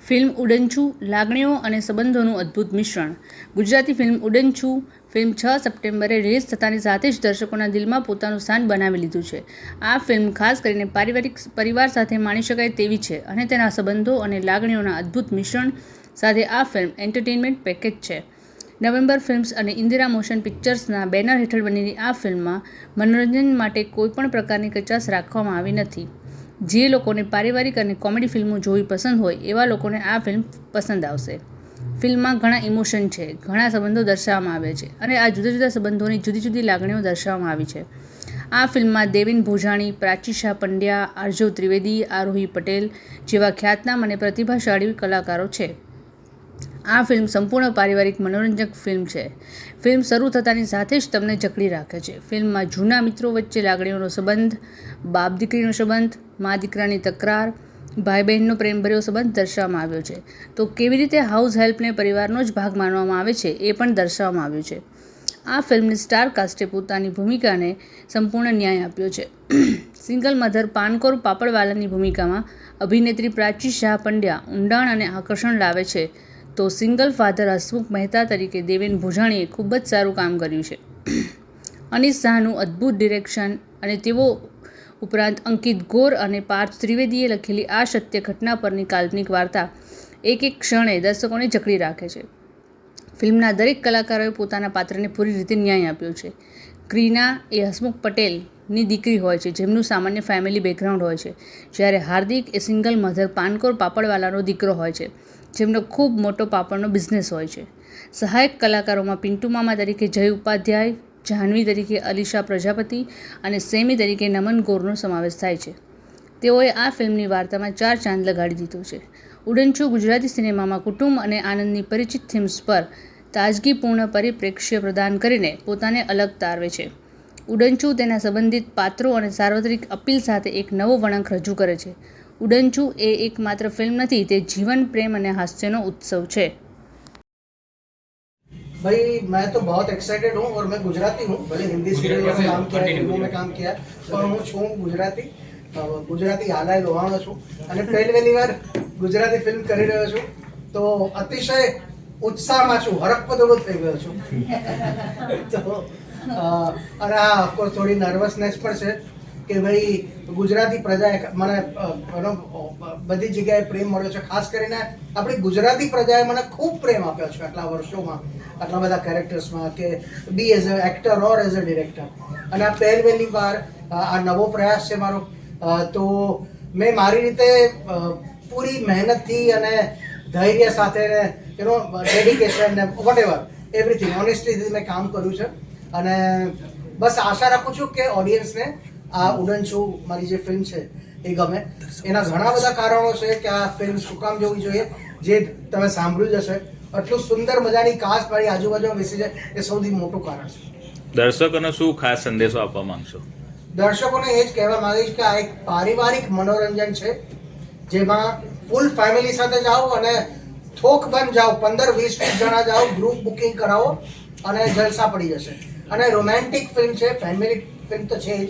Film ઉડનચુ લાગણીઓ અને સંબંધોનું અદ્ભુત મિશ્રણ. ગુજરાતી ફિલ્મ ઉડનચુ ફિલ્મ 6 સપ્ટેમ્બરે રિલીઝ થતાની સાથે જ દર્શકોના દિલમાં પોતાનું સ્થાન બનાવી લીધું છે. આ ફિલ્મ ખાસ કરીને પરિવાર સાથે માણી શકાય તેવી છે અને તેના સંબંધો અને લાગણીઓના અદ્ભુત મિશ્રણ સાથે આ ફિલ્મ એન્ટરટેઇનમેન્ટ પેકેજ છે. નવેમ્બર ફિલ્મ્સ અને ઇન્દિરા મોશન પિક્ચર્સના બેનર હેઠળ બનેલી આ ફિલ્મમાં મનોરંજન માટે કોઈપણ પ્રકારની કચાશ રાખવામાં આવી નથી. જે લોકોને પારિવારિક અને કોમેડી ફિલ્મો જોવી પસંદ હોય એવા લોકોને આ ફિલ્મ પસંદ આવશે. ફિલ્મમાં ઘણા ઇમોશન છે, ઘણા સંબંધો દર્શાવવામાં આવ્યા છે અને આ જુદા જુદા સંબંધોની જુદી જુદી લાગણીઓ દર્શાવવામાં આવી છે. આ ફિલ્મમાં દેવેન ભોજાણી, પ્રાચી શાહ પંડ્યા, આરજવ ત્રિવેદી, આરોહી પટેલ જેવા ખ્યાતનામ અને પ્રતિભાશાળી કલાકારો છે. આ ફિલ્મ સંપૂર્ણ પારિવારિક મનોરંજક ફિલ્મ છે. ફિલ્મ શરૂ થતાની સાથે જ તમને જકડી રાખે છે. ફિલ્મમાં જૂના મિત્રો વચ્ચે લાગણીઓનો સંબંધ, બાપ દીકરીનો સંબંધ, મા દીકરાની તકરાર, ભાઈ બહેનનો પ્રેમભર્યો સંબંધ દર્શાવવામાં આવ્યો છે. તો કેવી રીતે હાઉસ હેલ્પને પરિવારનો જ ભાગ માનવામાં આવે છે એ પણ દર્શાવવામાં આવ્યું છે. આ ફિલ્મની સ્ટાર કાસ્ટે પોતાની ભૂમિકાને સંપૂર્ણ ન્યાય આપ્યો છે. સિંગલ મધર પાનકોર પાપડવાલાની ભૂમિકામાં અભિનેત્રી પ્રાચી શાહ પંડ્યા ઊંડાણ અને આકર્ષણ લાવે છે, તો સિંગલ ફાધર હસમુખ મહેતા તરીકે દેવેન ભોજાણીએ ખૂબ જ સારું કામ કર્યું છે. અનીસ શાહનું અદ્ભુત ડિરેક્શન અને તેઓ ઉપરાંત અંકિત ગોર અને પાર્થ ત્રિવેદીએ લખેલી આ સત્ય ઘટના પરની કાલ્પનિક વાર્તા એક એક ક્ષણે દર્શકોને જકડી રાખે છે. ફિલ્મના દરેક કલાકારોએ પોતાના પાત્રને પૂરી રીતે ન્યાય આપ્યો છે. ક્રીના એ હસમુખ પટેલની દીકરી હોય છે જેમનું સામાન્ય ફેમિલી બેકગ્રાઉન્ડ હોય છે, જ્યારે હાર્દિક એ સિંગલ મધર પાનકોર પાપડવાલાનો દીકરો હોય છે જેમનો ખૂબ મોટો પાપડનો બિઝનેસ હોય છે. સહાયક કલાકારોમાં પિન્ટુ મામા તરીકે જય ઉપાધ્યાય, જાહ્નવી તરીકે અલીશા પ્રજાપતિ અને સેમી તરીકે નમન ગોરનો સમાવેશ થાય છે. તેઓએ આ ફિલ્મની વાર્તામાં 4 ચાંદ લગાડી દીધો છે. ઉડનચુ ગુજરાતી સિનેમામાં કુટુંબ અને આનંદની પરિચિત થીમ્સ પર તાજગીપૂર્ણ પરિપ્રેક્ષ્ય પ્રદાન કરીને પોતાને અલગ તારવે છે. ઉડનચુ તેના સંબંધિત પાત્રો અને સાર્વત્રિક અપીલ સાથે એક નવો વળાંક રજૂ કરે છે. ઉડનચુ એ એકમાત્ર ફિલ્મ નથી, તે જીવન, પ્રેમ અને હાસ્યનો ઉત્સવ છે. भाई मैं तो बहुत एक्साइटेड हूँ और मैं गुजराती हूँ, भले हिंदी सीरियल में काम किया है, फिल्मों में काम किया पर હું છું ગુજરાતી હાલાય લોહાણો છું અને પહેલી વાર ગુજરાતી ફિલ્મ કરી રહ્યો છું તો અતિશય ઉત્સાહમાં છું, હરકપદોડો થઈ ગયો છું. તો અને હા ઓફકોર્સ થોડી નર્વસનેસ પણ છે કે ભાઈ ગુજરાતી પ્રજાએ મને બધી જગ્યાએ પ્રેમ મળ્યો છે. ખાસ કરીને આપણી ગુજરાતી પ્રજાએ મને ખૂબ પ્રેમ આપ્યો છે આટલા વર્ષોમાં, આટલા બધા કેરેક્ટર્સમાં, કે be as a actor or as a director. અને આ પહેલી વાર આ નવો પ્રયાસ છે મારો. તો મેં મારી રીતે પૂરી મહેનતથી અને ધૈર્ય સાથે ડેડિકેશન ને વોટ એવરીથિંગ ઓનેસ્ટલીથી મેં કામ કર્યું છે. અને બસ આશા રાખું છું કે ઓડિયન્સને આ ઉડનચુ મારી જે ફિલ્મ છે એ ગમે. એના ઘણા બધા કારણો છે કે આ ફિલ્મ શું કામ જોવી જોઈએ, જે તમે સાંભળ્યું જ હશે. આટલું સુંદર મજાની કાસ્ટ મારી આજુબાજુમાં બેસી છે એ સૌથી મોટું કારણ છે. દર્શકોને શું ખાસ સંદેશો આપવા માંગશો? દર્શકોને એ જ કહેવા માંગીશ કે આ એક પારિવારિક મનોરંજન છે જેમાં ફૂલ ફેમિલી સાથે જાઓ અને થોક બંધ જાઓ, 15-20 જણા જાઓ, ગ્રુપ બુકિંગ કરાવો અને જલસા પડી જશે. અને રોમેન્ટિક ફિલ્મ છે, ફેમિલી ફિલ્મ તો છે જ,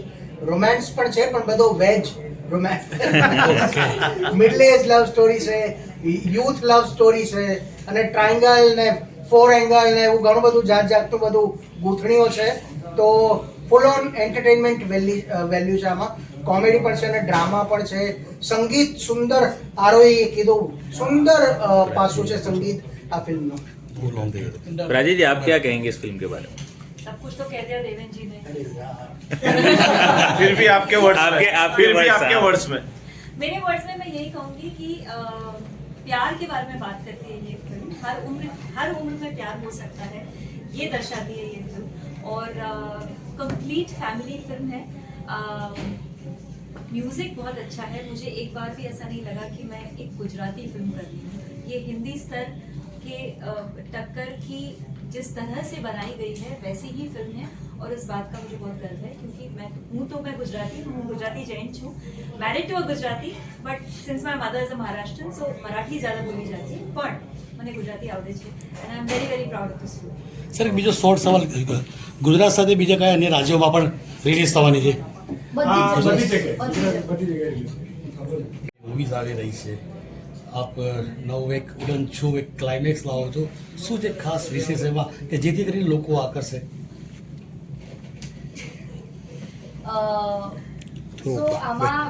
રોમેન્સ પણ છે પણ બધો વેજ રોમેન્સ. મિડલ એજ લવ સ્ટોરી છે, યુથ લવ સ્ટોરી છે અને ટ્રાયંગલ ને 4 એંગલ ને એવું ઘણું બધું જાતનું બધું ગૂંથણીઓ છે. તો ફૂલ ઓન એન્ટરટેનમેન્ટ વેલ્યુ છે આમાં. કોમેડી પણ છે અને ડ્રામા પણ છે. સંગીત સુંદર, આરોહી કીધું સુંદર પાસું છે संगीत આ फिल्म નો. राजीव जी, आप क्या कहेंगे इस फिल्म के बारे में? सब कुछ तो कह दिया देवेन जी ने. फिर भी आपके वर्ड्स में मेरे वर्ड्स में मैं यही कहूंगी कि प्यार के बारे में बात करती है ये फिल्म. हर उम्र में प्यार हो सकता है, ये दर्शाती है ये फिल्म. और कंप्लीट फैमिली फिल्म है. म्यूजिक बहुत अच्छा है. मुझे एक बार भी ऐसा नहीं लगा कि मैं एक गुजराती फिल्म कर रही हूँ. ये हिंदी स्तर के टक्कर की जिस तरह से बनाई गई है वैसी ही फिल्म है और इस बात का मुझे बहुत गर्व है क्योंकि मैं गुजराती हूँ, गुजराती जैन हूँ, married to a Gujarati, but since my mother is a Maharashtrian so Marathi ज़्यादा बोली जाती है पण મને ગુજરાતી આવડે છે and I am very very proud of this film. Sir, એક બીજો શોર્ટ સવાલ, ગુજરાત સાથે બીજા કયા અન્ય રાજ્યોમાં પણ રિલીઝ થવાની છે? બધી જગ્યાએ મૂવીઝ આવી રહી છે, આપ નવું એક ઉડન છું એક ક્લાઇમેક્સ લાવો છો, શું છે ખાસ વિશેષ એમાં કે જેથી કરીને લોકો આકર્ષે? સો આમાં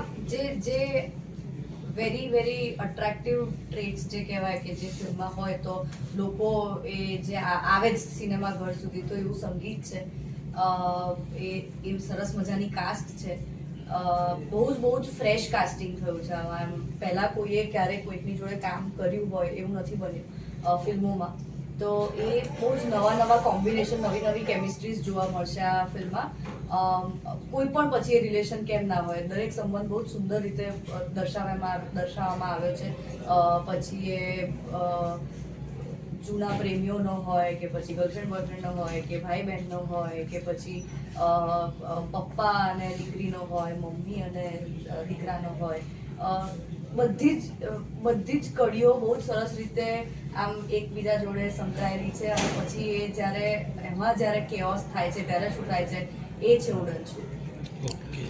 જે વેરી વેરી અટ્રેક્ટિવ ટ્રેટ્સ જે કહેવાય કે જે ફિલ્મમાં હોય તો લોકો એ જે આવે જ સિનેમા ઘર સુધી, તો એવું સંગીત છે, એ સરસ મજાની કાસ્ટ છે, બહુ જ ફ્રેશ કાસ્ટિંગ થયું છે આમાં. એમ પહેલાં કોઈએ ક્યારેય કોઈકની જોડે કામ કર્યું હોય એવું નથી બન્યું ફિલ્મોમાં, તો એ બહુ જ નવા કોમ્બિનેશન, નવી કેમિસ્ટ્રીઝ જોવા મળશે આ ફિલ્મમાં. કોઈ પણ પછી એ રિલેશન કેમ ના હોય, દરેક સંબંધ બહુ જ સુંદર રીતે દર્શાવવામાં આવ્યો છે. પછી એ જૂના પ્રેમીઓનો હોય કે પછી ગર્લફ્રેન્ડ બોયફ્રેન્ડનો હોય કે ભાઈ બહેનનો હોય કે પછી પપ્પા અને દીકરીનો હોય, મમ્મી અને દીકરાનો હોય, બધી જ કડીઓ બહુ જ સરસ રીતે આમ એકબીજા જોડે સંકળાયેલી છે. અને પછી એ જ્યારે કેઓસ થાય છે ત્યારે શું થાય છે, એ છે ઉડન છું. ઓકે.